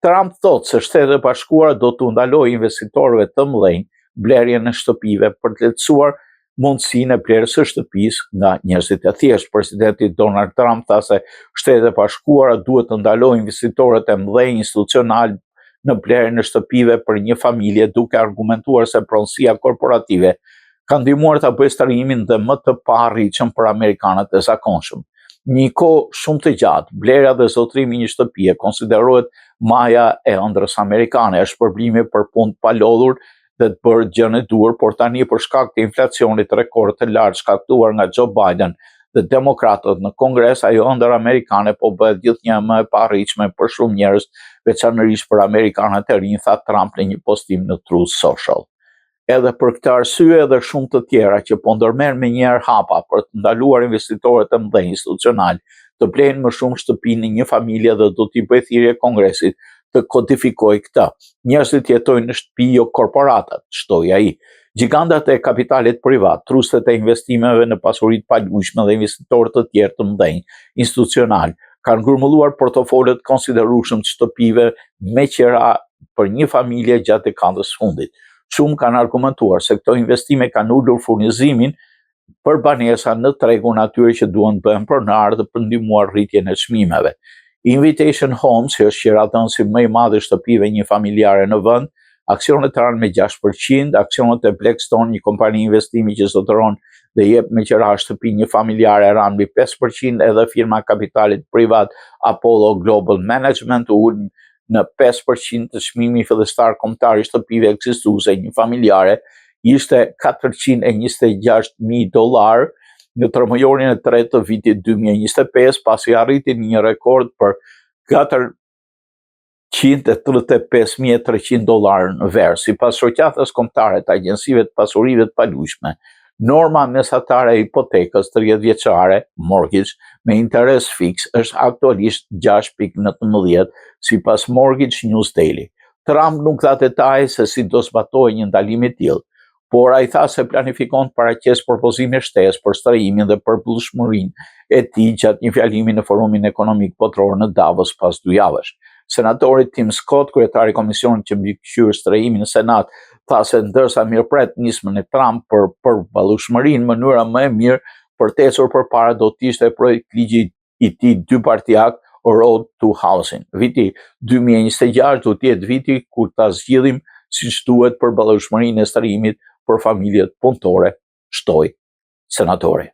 Trump thotë se Shtetet e Bashkuara do të ndalojë investitorëve të mëdhenj blerjen e shtëpive për të lehtësuar mundësinë e blerjes së shtëpisë nga njerëzit e thjeshtë. Presidenti Donald Trump tha se Shtetet e Bashkuara duhet të ndalojë investitorët e mëdhenj institucional në blerjen e shtëpive për një familje, duke argumentuar se pronësia korporative ka ndihmuar ta bëjë strimin dhe më të paarritshëm për amerikanët e zakonshëm. Një kohë shumë të gjatë, blerja dhe zotrimi i një shtëpie konsiderohet maja e ëndrrës amerikane, është shpërblimi për punë pa lodhur dhe të bërë gjën e duhur, por tani për shkak të inflacionit rekord të lartë shkaktuar nga Joe Biden dhe demokratët në Kongres, ajo ëndër amerikane po bëhet gjithnjë më e paarritshme për shumë njerëz, veçanërisht për amerikanët e rinj, tha Trump në një postim në Truth Social. Edhe për këtë arsye edhe shumë të tjera që po ndërmerren menjëherë hapa për të ndaluar investitorët e mëdhenj institucional të blejnë më shumë shtëpi në një familje dhe do t'i bëjë thirrje Kongresit të kodifikojë këtë. Njerëzit jetojnë në shtëpi, jo korporatat, shtoi ai. Gjigantat e kapitalit privat, trustet e investimeve në pasuri të palujshme dhe investitorë të tjerë të mëdhenj institucional kanë grumulluar portofolet konsiderueshëm të shtëpive me qira për një familje gjatë dekadës fundit. Shumë kanë argumentuar se këto investime kanë ulur furnizimin për banesa në tregun atyre që duan të bëhen pronar dhe për ndihmuar rritjen e çmimeve. Invitation Homes, që është qiradhënësi më i madh i shtëpive një familjare në vend, aksionet ranë me 6%, aksionet e Blackstone, një kompani investimi që zotëron dhe jep me qira shtëpi një familjare ranë mbi 5%, edhe firma kapitalit privat Apollo Global Management ul në 5% të çmimi fillestar kombëtar i shtëpive ekzistuese një familjare ishte $426,000 në tërmëjorin e tretë të vitit 2025, pasi arriti një rekord për $435,300 në verë. Sipas shoqatës kombëtare të agjensive të pasurive të palujshme, norma mesatare e hipotekës 30 vjeçare, mortgage, me interes fiks është aktualisht 6.19 sipas Mortgage News Daily. Trump nuk dha detaje se si do zbatohej një ndalim i tillë, por ai tha se planifikon të paraqesë propozime shtesë për shtrëhimin dhe përputhshmërinë e tij gjatë një fjalimi në Forumin Ekonomik Botror në Davos pas 2 javësh. Senatori Tim Scott, kryetari i komisionit që mbikëqyr shtrëhimin në Senat, tha se ndërsa mirëpret nismën e Trump për përballueshmërinë, mënyra më e mirë për të ecur përpara do të ishte projekt ligji i tij dypartiak Road to Housing. Viti 2026 do të jetë viti kur ta zgjidhim siç duhet përballueshmërinë e shtrëhimit për familjet punëtore, shtoi senatori.